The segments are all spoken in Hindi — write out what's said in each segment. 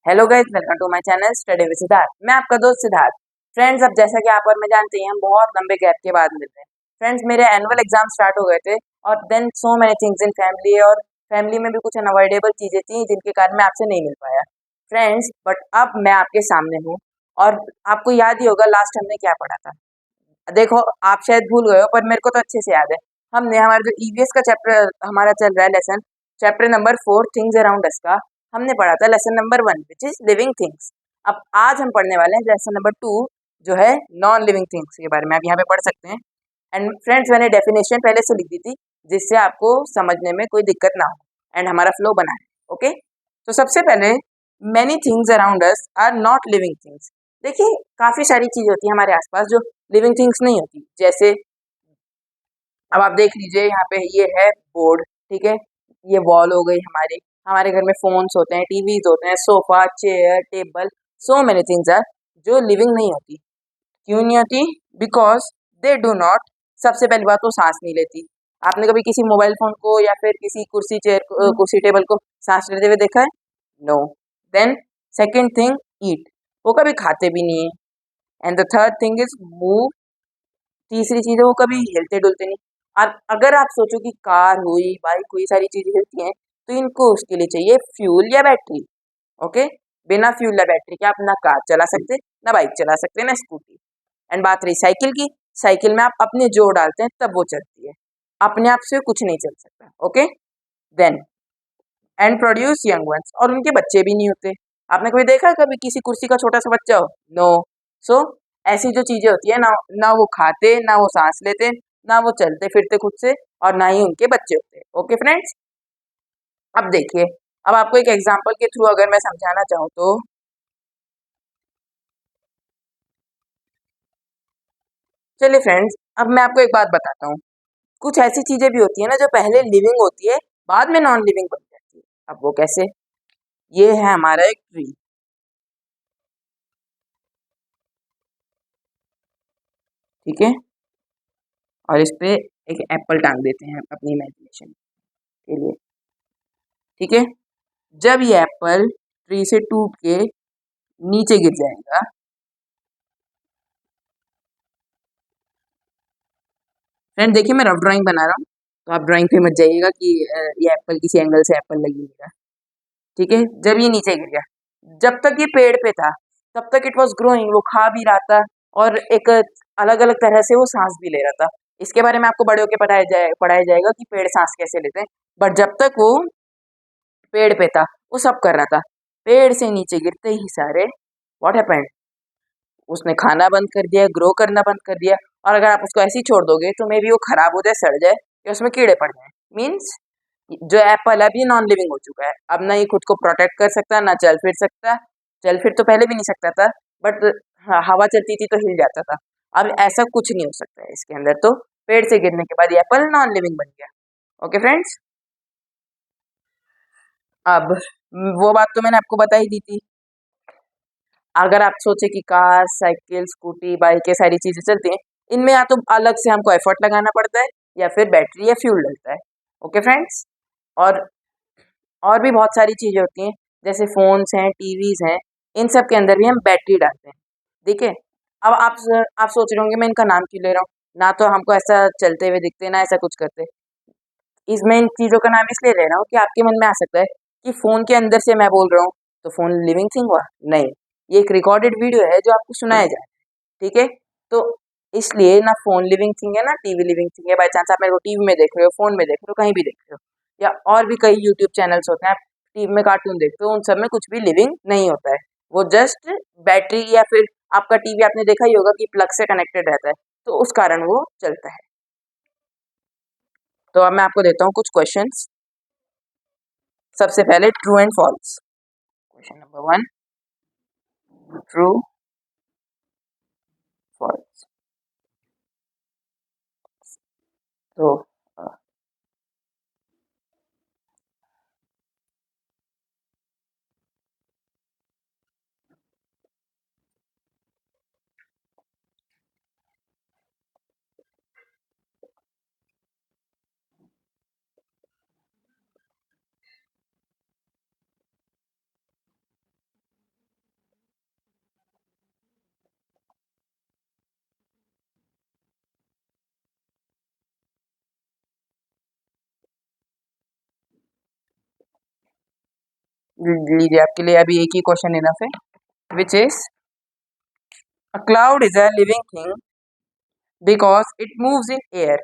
Hello guys, welcome to my channel study with Siddharth. मैं आपका दोस्त सिद्धार्थ। फ्रेंड्स, अब जैसा कि आप और मैं जानते हैं, हम बहुत लंबे गैप के बाद मिल रहे हैं। फ्रेंड्स, मेरे एनुअल एग्जाम स्टार्ट हो गए थे और then so many things in family, और फैमिली में भी कुछ अनअवॉइडेबल चीजें थी जिनके कारण मैं आपसे नहीं मिल पाया फ्रेंड्स। बट अब मैं आपके सामने हूँ और आपको याद ही होगा लास्ट हमने क्या पढ़ा था। देखो, आप शायद भूल गए हो पर मेरे को तो अच्छे से याद है। हमने हमारा जो ईवीएस का चैप्टर हमारा चल रहा है, lesson chapter number 4 things around अस का हमने पढ़ा था lesson number 1 which is living things. अब आज हम पढ़ने वाले हैं लेसन नंबर 2 जो है नॉन लिविंग थिंग्स के बारे में। आप यहाँ पे पढ़ सकते हैं। एंड फ्रेंड्स, मैंने डेफिनेशन पहले से लिख दी थी जिससे आपको समझने में कोई दिक्कत ना हो एंड हमारा फ्लो बना है। ओके, तो सबसे पहले many things around us are not living things. देखिए, काफी सारी चीजें होती हैं हमारे आसपास जो लिविंग थिंग्स नहीं होती। जैसे अब आप देख लीजिए, यहाँ पे ये है बोर्ड, ठीक है। ये वॉल हो गई हमारी। हमारे घर में फोन्स होते हैं, टीवीज होते हैं, sofa, chair, table, so many things are जो लिविंग नहीं होती। क्यों नहीं होती? Because they do not. सबसे पहली बात, तो सांस नहीं लेती। आपने कभी किसी मोबाइल फोन को या फिर किसी कुर्सी चेयर कुर्सी टेबल को सांस लेते हुए देखा है? नो। देन सेकेंड थिंग, ईट। वो कभी खाते भी नहीं है। And the third thing is move. तीसरी चीज है वो कभी हिलते डुलते नहीं। और अगर आप सोचो कि कार हुई, बाइक हुई, सारी चीजें हिलती हैं, तो इनको उसके लिए चाहिए फ्यूल या बैटरी। ओके, बिना फ्यूल या बैटरी के आप ना कार चला सकते, ना बाइक चला सकते, ना स्कूटी। एंड बात रही साइकिल की, साइकिल में आप अपने जोर डालते हैं तब वो चलती है, अपने आप से कुछ नहीं चल सकता। Okay, then and produce young ones, और उनके बच्चे भी नहीं होते। आपने कभी देखा है कभी किसी कुर्सी का छोटा सा बच्चा हो? नो। सो ऐसी जो चीजें होती है ना, ना वो खाते, ना वो सांस लेते, ना वो चलते फिरते खुद से, और ना ही उनके बच्चे होते। ओके फ्रेंड्स, अब देखिए, अब आपको एक एग्जांपल के थ्रू अगर मैं समझाना चाहूँ तो चलिए फ्रेंड्स, अब मैं आपको एक बात बताता हूँ। कुछ ऐसी चीजें भी होती है ना जो पहले लिविंग होती है, बाद में नॉन लिविंग बन जाती है। अब वो कैसे? ये है हमारा एक ट्री, ठीक है। और इस पे एक एप्पल टांग देते हैं अपनी इमेजिनेशन के लिए, ठीक है। जब ये एप्पल ट्री से टूट के नीचे गिर जाएगा, फ्रेंड देखिए मैं रफ ड्राइंग बना रहा हूँ, तो आप ड्राइंग पे मत जाइएगा कि ये एप्पल किसी एंगल से एप्पल लगेगा, ठीक है। जब ये नीचे गिर गया, जब तक ये पेड़ पे था तब तक इट वॉज ग्रोइंग, वो खा भी रहा था और एक अलग अलग तरह से वो सांस भी ले रहा था। इसके बारे में आपको बड़े होके पढ़ाया जाएगा कि पेड़ सांस कैसे लेते हैं। बट जब तक वो पेड़ पे था वो सब कर रहा था। पेड़ से नीचे गिरते ही सारे व्हाट हैपेंड, उसने खाना बंद कर दिया, ग्रो करना बंद कर दिया। और अगर आप उसको ऐसे ही छोड़ दोगे तो मे बी वो खराब हो जाए, सड़ जाए, या उसमें कीड़े पड़ जाए। मीन्स जो एप्पल है अभी नॉन लिविंग हो चुका है। अब ना ये खुद को प्रोटेक्ट कर सकता, ना चल फिर सकता। चल फिर तो पहले भी नहीं सकता था, बट हवा चलती थी तो हिल जाता था। अब ऐसा कुछ नहीं हो सकता है इसके अंदर। तो पेड़ से गिरने के बाद ये एप्पल नॉन लिविंग बन गया। ओके फ्रेंड्स, अब वो बात तो मैंने आपको बता ही दी थी। अगर आप सोचे कि कार, साइकिल, स्कूटी, बाइक, ये सारी चीजें चलती हैं, इनमें या तो अलग से हमको एफर्ट लगाना पड़ता है या फिर बैटरी या फ्यूल डलता है। ओके फ्रेंड्स, और और भी बहुत सारी चीजें होती हैं, जैसे फोन्स हैं, टीवीज हैं, इन सब के अंदर भी हम बैटरी डालते हैं। ठीक है। अब आप सोच रहे होंगे मैं इनका नाम क्यों ले रहा हूँ, ना तो हमको ऐसा चलते हुए दिखते, ना ऐसा कुछ करते। इसमें इन चीज़ों का नाम इसलिए ले रहा हूँ कि आपके मन में आ सकता है कि फ़ोन के अंदर से मैं बोल रहा हूँ, तो फ़ोन लिविंग थिंग हुआ? नहीं, ये एक रिकॉर्डेड वीडियो है जो आपको सुनाया जा रहा है, ठीक है? तो इसलिए ना फ़ोन लिविंग थिंग है, ना टीवी लिविंग थिंग है। बाय चांस आप मेरे को टीवी में देख रहे हो, फ़ोन में देख रहे हो, कहीं भी देख रहे हो, या और भी कई यूट्यूब चैनल्स होते हैं, आप टीवी में कार्टून देखते हो, उन सब में कुछ भी लिविंग नहीं होता है। वो जस्ट बैटरी, या फिर आपका टीवी आपने देखा ही होगा कि प्लग से कनेक्टेड रहता है, तो उस कारण वो चलता है। तो अब मैं आपको देता हूँ कुछ क्वेश्चंस। सबसे पहले true and false. Question number 1, true, false. तो लीजिए, आपके लिए अभी एक ही क्वेश्चन इनफ है, which is a cloud is a living thing because it moves in air.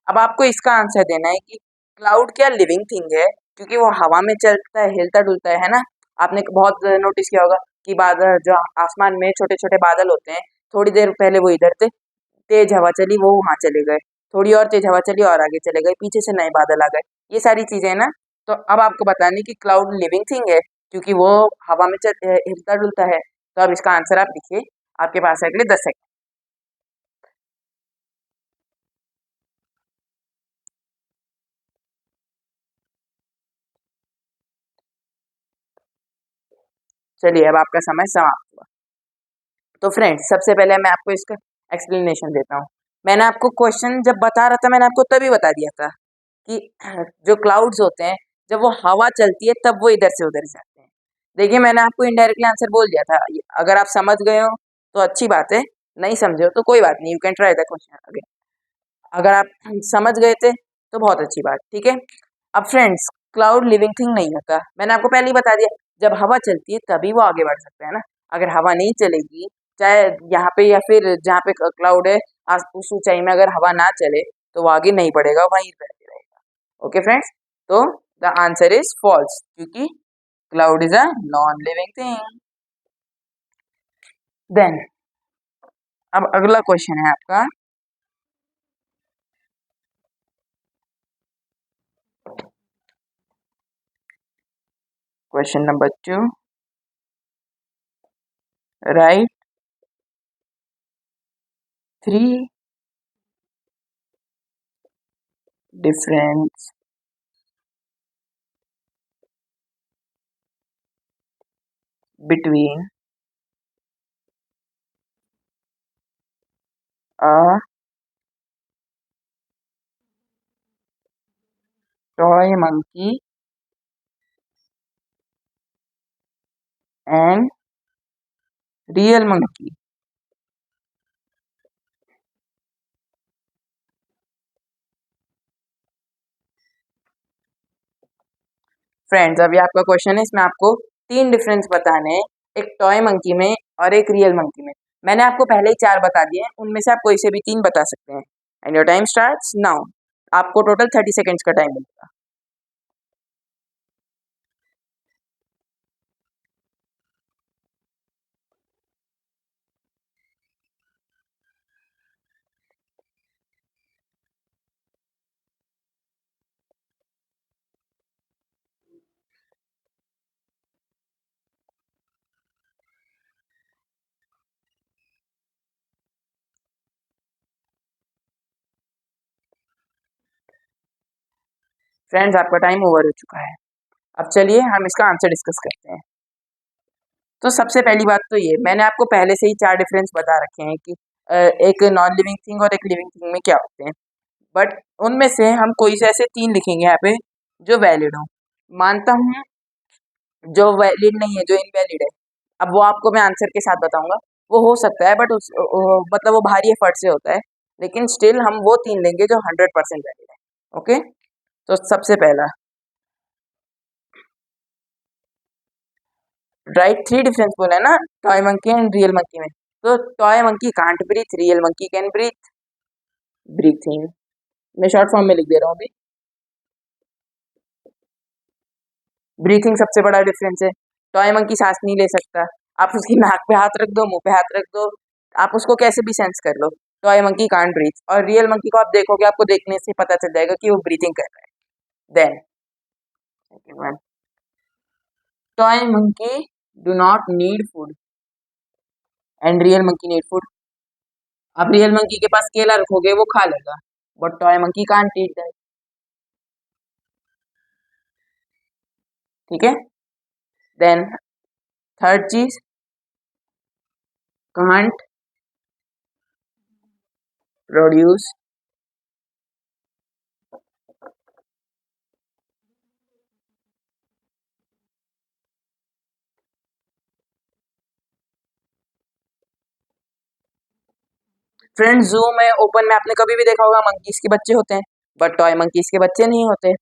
अब आपको इसका आंसर देना है कि क्लाउड क्या लिविंग थिंग है, क्योंकि वो हवा में चलता है, हिलता डुलता है ना। आपने बहुत नोटिस किया होगा कि बादल जो आसमान में छोटे छोटे बादल होते हैं, थोड़ी देर पहले वो इधर थे, तेज हवा चली वो वहां चले गए, थोड़ी और तेज हवा चली और आगे चले गए, पीछे से नए बादल आ गए, ये सारी चीजें है ना। तो अब आपको बतानी कि क्लाउड लिविंग थिंग है, क्योंकि वो हवा में हिलता डुलता है। तो अब इसका आंसर आप लिखिए, आपके पास है अगले 10 सेकंड। चलिए, अब आपका समय समाप्त हुआ। तो फ्रेंड्स, सबसे पहले मैं आपको इसका एक्सप्लेनेशन देता हूँ। मैंने आपको क्वेश्चन जब बता रहा था, मैंने आपको तभी बता दिया था कि जो क्लाउड्स होते हैं, जब वो हवा चलती है तब वो इधर से उधर जाते हैं। देखिए, मैंने आपको इनडायरेक्टली आंसर बोल दिया था। अगर आप समझ गए हो तो अच्छी बात है, नहीं समझे हो तो कोई बात नहीं, you can try the question again. अगर आप समझ गए थे तो बहुत अच्छी बात, ठीक है। अब फ्रेंड्स, क्लाउड लिविंग थिंग नहीं होता, मैंने आपको पहले ही बता दिया। जब हवा चलती है तभी वो आगे बढ़ सकता है ना। अगर हवा नहीं चलेगी, चाहे यहाँ पे या फिर जहाँ पे क्लाउड है, उस ऊंचाई में अगर हवा ना चले तो वो आगे नहीं बढ़ेगा, वहीं रहते रहेगा। ओके फ्रेंड्स, तो द आंसर इज फॉल्स, क्योंकि cloud is a non living thing. Then अब अगला क्वेश्चन है आपका, question number 2। Write 3 difference between a toy monkey and real monkey। Friends, अभी आपका क्वेश्चन है, इसमें आपको 3 डिफरेंस बताने हैं, एक टॉय मंकी में और एक रियल मंकी में। मैंने आपको पहले ही 4 बता दिए हैं, उनमें से आप कोई से भी 3 बता सकते हैं। And your time starts now. आपको टोटल 30 सेकेंड्स का टाइम मिलेगा। फ्रेंड्स, आपका टाइम ओवर हो चुका है। अब चलिए हम इसका आंसर डिस्कस करते हैं। तो सबसे पहली बात तो ये, मैंने आपको पहले से ही 4 डिफरेंस बता रखे हैं कि एक नॉन लिविंग थिंग और एक लिविंग थिंग में क्या होते हैं। बट उनमें से हम कोई से ऐसे 3 लिखेंगे यहाँ पे जो वैलिड हो। मानता हूँ जो वैलिड नहीं है, जो इनवैलिड है, अब वो आपको मैं आंसर के साथ बताऊंगा। वो हो सकता है बट मतलब वो भारी एफर्ट से होता है, लेकिन स्टिल हम वो 3 लेंगे जो 100% वैलिड है। ओके, तो सबसे पहला, राइट 3 डिफरेंस बोला है ना, toy monkey and real monkey में। तो toy monkey can't breathe, real monkey can breathe, breathing. मैं शॉर्ट फॉर्म में लिख दे रहा हूँ अभी। ब्रीथिंग सबसे बड़ा डिफरेंस है। टॉय मंकी सांस नहीं ले सकता, आप उसकी नाक पे हाथ रख दो, मुंह पे हाथ रख दो, आप उसको कैसे भी सेंस कर लो, टॉय मंकी कांट ब्रीथ। और रियल मंकी को आप देखोगे, आपको देखने से पता चल जाएगा कि वो ब्रीथिंग कर रहा है। Then second one, toy monkey do not need food and real monkey need food. आप रियल मंकी के पास केला रखोगे वो खा लेगा, but toy monkey can't eat that. ठीक है। देन थर्ड चीज, कांट प्रोड्यूस फ्रेंड्स, जू में ओपन में आपने कभी भी देखा होगा मंकीज के बच्चे होते हैं, बट टॉय मंकीज के बच्चे नहीं होते।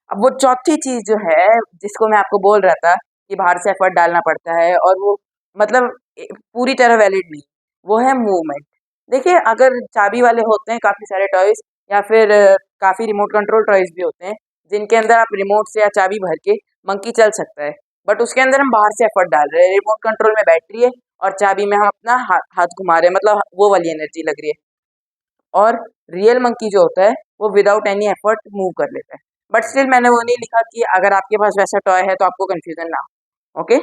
अब वो चौथी चीज जो है जिसको मैं आपको बोल रहा था कि बाहर से एफर्ट डालना पड़ता है और वो मतलब पूरी तरह वैलिड नहीं, वो है मूवमेंट। देखिए अगर चाबी वाले होते हैं काफ़ी सारे टॉयज़ या फिर काफ़ी रिमोट कंट्रोल टॉयज़ भी होते हैं जिनके अंदर आप रिमोट से या चाबी भर के मंकी चल सकता है, बट उसके अंदर हम बाहर से एफर्ट डाल रहे हैं। रिमोट कंट्रोल में बैटरी है और चाबी में हम अपना हाथ घुमा रहे हैं, मतलब वो वाली एनर्जी लग रही है। और रियल मंकी जो होता है वो विदाउट एनी एफर्ट मूव कर लेता है। बट स्टिल मैंने वो नहीं लिखा कि अगर आपके पास वैसा टॉय है तो आपको कंफ्यूजन ना हो। ओके,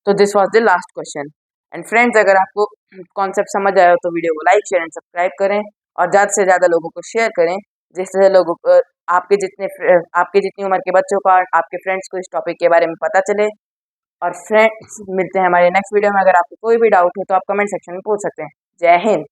तो this was the last question. And friends, अगर आपको कॉन्सेप्ट समझ आया हो तो वीडियो को लाइक शेयर एंड सब्सक्राइब करें और ज़्यादा से ज़्यादा लोगों को शेयर करें, जिससे लोगों को आपके जितनी उम्र के बच्चों को आपके फ्रेंड्स को इस टॉपिक के बारे में पता चले। और फ्रेंड्स, मिलते हैं हमारे नेक्स्ट वीडियो में। अगर आपको कोई भी डाउट हो तो आप कमेंट सेक्शन में पूछ सकते हैं। जय हिंद।